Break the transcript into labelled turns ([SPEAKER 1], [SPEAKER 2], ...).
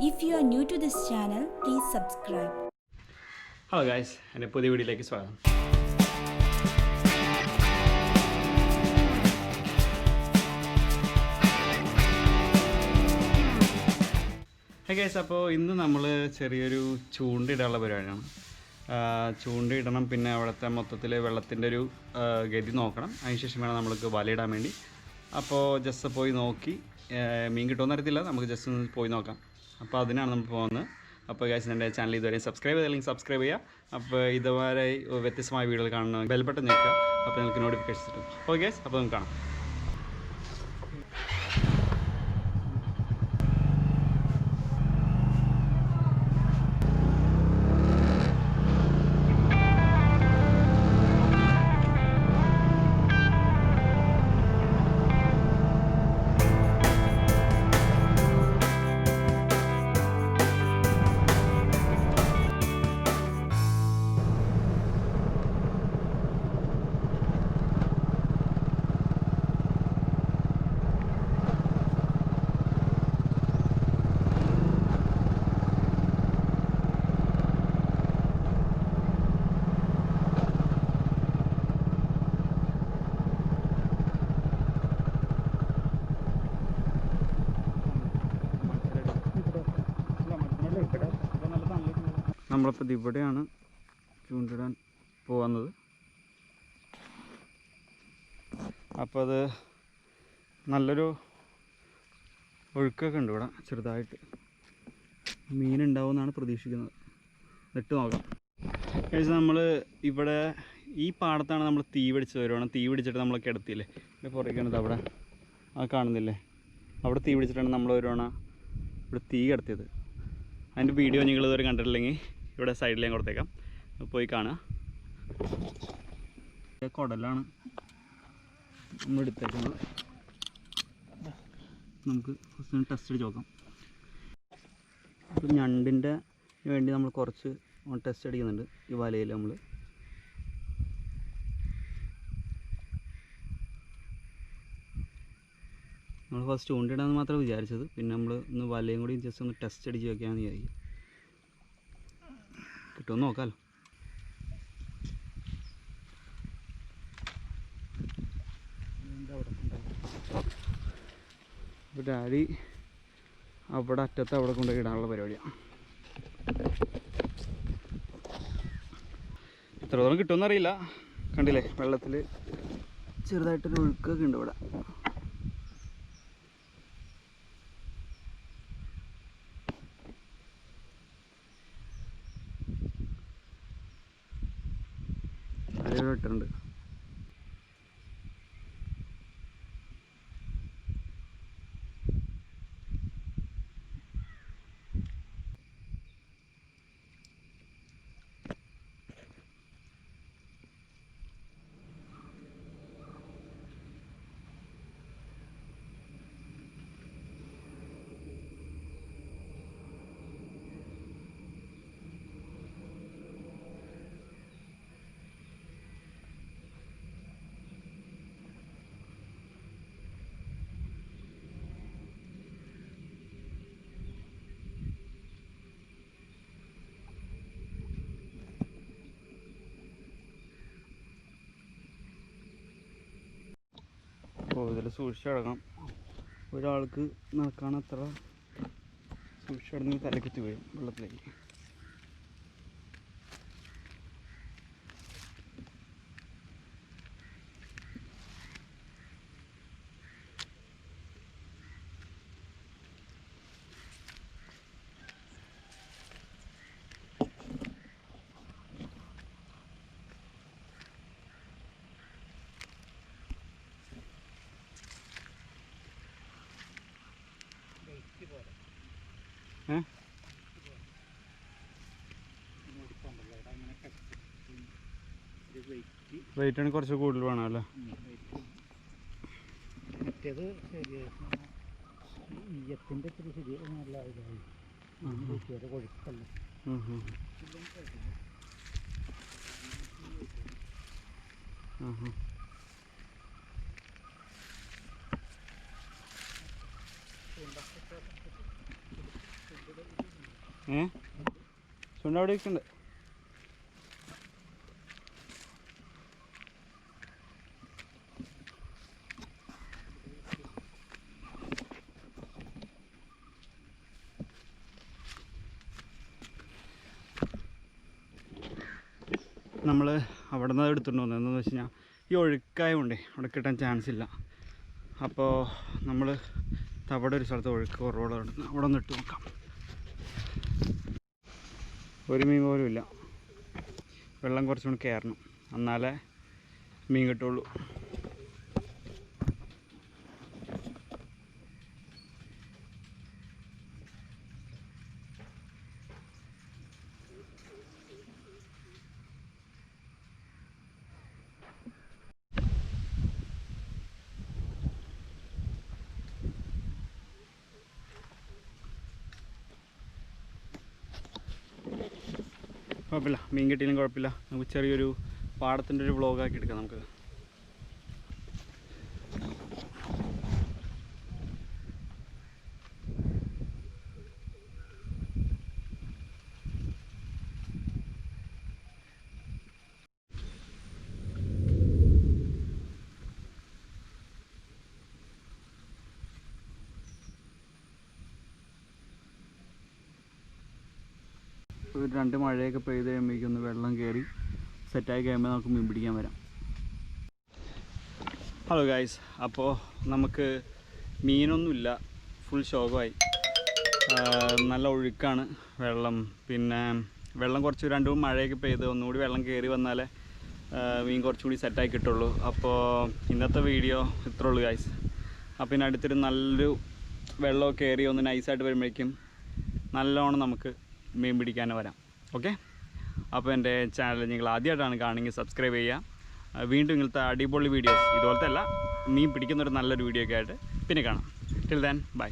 [SPEAKER 1] If you are new to this channel, please subscribe.
[SPEAKER 2] Hello guys, എൻ്റെ പുതിയ വീഡിയോയിലേക്ക് സ്വാഗതം. ഹേ ഗൈസ്, അപ്പോൾ ഇന്ന് നമ്മൾ ചെറിയൊരു ചൂണ്ടയിടാനുള്ള പരിപാടിയാണ്. ചൂണ്ടയിടണം, പിന്നെ അവിടുത്തെ മൊത്തത്തിൽ വെള്ളത്തിൻ്റെ ഒരു ഗതി നോക്കണം. അതിനുശേഷം വേണം നമ്മൾക്ക് വലയിടാൻ വേണ്ടി. അപ്പോൾ ജസ്റ്റ് പോയി നോക്കി മീൻ കിട്ടുമെന്ന് അറിയത്തില്ല, നമുക്ക് ജസ്റ്റ് ഒന്ന് പോയി നോക്കാം. അപ്പോൾ അതിനാണ് നമ്മൾ പോകുന്നത്. അപ്പോൾ ഗൈസ്, എൻ്റെ ചാനൽ ഇതുവരെ സബ്സ്ക്രൈബ് ചെയ്തില്ലെങ്കിൽ സബ്സ്ക്രൈബ് ചെയ്യുക. അപ്പോൾ ഇതുവരെ വ്യത്യസ്തമായ വീഡിയോകൾ കാണണം, ബെൽ ബട്ടൺ ഞെക്കുക, അപ്പോൾ നിങ്ങൾക്ക് നോട്ടിഫിക്കേഷൻ കിട്ടും. ഓക്കെ ഗൈസ്, അപ്പോൾ നമുക്ക് കാണാം. നമ്മളിപ്പോൾ ഇവിടെയാണ് ചൂണ്ടിടാൻ പോകുന്നത്. അപ്പോൾ അത് നല്ലൊരു ഒഴുക്കൊക്കെ ഉണ്ട് ഇവിടെ, ചെറുതായിട്ട് മീനുണ്ടാവുമെന്നാണ് പ്രതീക്ഷിക്കുന്നത്. ഇട്ട് നോക്കാം. കഴിച്ച് നമ്മൾ ഇവിടെ ഈ പാടത്താണ് നമ്മൾ തീ പിടിച്ചത്. വരുവാണ് തീ പിടിച്ചിട്ട് നമ്മൾ കിടത്തിയില്ലേ, ഇവിടെ പുറകേണ്ടത് അവിടെ അത് കാണുന്നില്ലേ, അവിടെ തീ പിടിച്ചിട്ടാണ് നമ്മൾ വരുവാണ് ഇവിടെ തീ കിടത്തിയത്. അതിൻ്റെ വീഡിയോ നിങ്ങൾ ഇതുവരെ കണ്ടിട്ടില്ലെങ്കിൽ ഇവിടെ സൈഡിൽ ഞാൻ കൊടുത്തേക്കാം, പോയി കാണുക. കുടലാണ് നമ്മൾ എടുത്തേക്കുന്നത്. നമുക്ക് ഫസ്റ്റ് ടെസ്റ്റ് അടിച്ച് നോക്കാം. ഞണ്ടിൻ്റെ വേണ്ടി നമ്മൾ കുറച്ച് ടെസ്റ്റ് അടിക്കുന്നുണ്ട് ഈ വലയിൽ. നമ്മൾ ഫസ്റ്റ് ചൂണ്ടിടാന്ന് മാത്രമേ വിചാരിച്ചത്, പിന്നെ നമ്മൾ ഒന്ന് വലയും കൂടി ജസ്റ്റ് ഒന്ന് ടെസ്റ്റ് അടിച്ച് വയ്ക്കാമെന്ന് വിചാരിക്കും. കിട്ടുമെന്ന് നോക്കാമല്ലോ. ഇപ്പോൾ ഡാഡി അവിടെ അറ്റത്ത് അവിടെ കൊണ്ടുപോയി ഇടാനുള്ള പരിപാടിയാണ്. എത്രത്തോളം കിട്ടുമെന്നറിയില്ല. കണ്ടില്ലേ, വെള്ളത്തിൽ ചെറുതായിട്ടൊരു ഒഴുക്കൊക്കെ ഉണ്ട് ഇവിടെ. ഇട്ടുണ്ട്. അപ്പോൾ ഇതിൽ സൂക്ഷിച്ചടക്കണം. ഒരാൾക്ക് നടക്കാൻ അത്ര സൂക്ഷിച്ചടങ്ങി തലക്കെത്തി വീഴും വെള്ളത്തിലേക്ക്. വെയിറ്റ് ആണ് കുറച്ച് കൂടുതൽ വേണം അല്ലേ?
[SPEAKER 3] മറ്റേത് ഈയത്തിൻ്റെ ഇത്തിരി ശരി നല്ല ഇതായി കൊഴുപ്പല്ല.
[SPEAKER 2] ചൂണ്ട അവിടെ ഇരിക്കുന്നുണ്ട്. നമ്മൾ അവിടെ നിന്ന് എടുത്തുകൊണ്ട് വന്നത് എന്താണെന്ന് വെച്ച് കഴിഞ്ഞാൽ ഈ ഒഴുക്കായതുകൊണ്ടേ അവിടെ കിട്ടാൻ ചാൻസ് ഇല്ല. അപ്പോൾ നമ്മൾ അവിടെ ഒരു സ്ഥലത്ത് ഒഴുക്ക് കുറവുള്ള അവിടെ ഒന്ന് ഇട്ട് നോക്കാം. ഒരു മീൻ പോലും ഇല്ല. വെള്ളം കുറച്ചും കൂടി കയറണം, എന്നാലേ മീൻ കിട്ടുള്ളൂ. കുഴപ്പമില്ല, മീൻ കിട്ടിയാലും കുഴപ്പമില്ല. നമുക്ക് ചെറിയൊരു പാടത്തിൻ്റെ ഒരു വ്ളോഗാക്കി എടുക്കാം നമുക്ക്. ഒരു 2 മഴയൊക്കെ പെയ്ത് കഴിയുമ്പോഴേക്കൊന്ന് വെള്ളം കയറി സെറ്റായി കഴിയുമ്പോൾ നമുക്ക് മീൻ പിടിക്കാൻ വരാം. ഹലോ ഗായ്സ്, അപ്പോൾ നമുക്ക് മീനൊന്നുമില്ല, ഫുൾ ശോകമായി. നല്ല ഒഴുക്കാണ് വെള്ളം. പിന്നെ വെള്ളം കുറച്ച് 2 മഴയൊക്കെ പെയ്ത് ഒന്നുകൂടി വെള്ളം കയറി വന്നാലേ മീൻ കുറച്ചുകൂടി സെറ്റായി കിട്ടുള്ളൂ. അപ്പോൾ ഇന്നത്തെ വീഡിയോ ഇത്രേ ഉള്ളൂ ഗായ്സ്. അപ്പോൾ ഇനി അടുത്തൊരു നല്ലൊരു വെള്ളമൊക്കെ കയറി ഒന്ന് നൈസായിട്ട് വരുമ്പോഴേക്കും നല്ലോണം നമുക്ക് മീൻ പിടിക്കാൻ വരാം. ഓക്കെ, അപ്പോൾ എൻ്റെ ചാനൽ നിങ്ങൾ ആദ്യമായിട്ടാണ് കാണുമെങ്കിൽ സബ്സ്ക്രൈബ് ചെയ്യുക. വീണ്ടും ഇങ്ങനത്തെ അടിപൊളി വീഡിയോസ് ഇതുപോലത്തെ അല്ല, മീൻ പിടിക്കുന്നൊരു നല്ലൊരു വീഡിയോ ഒക്കെ ആയിട്ട് പിന്നെ കാണാം. Till then bye.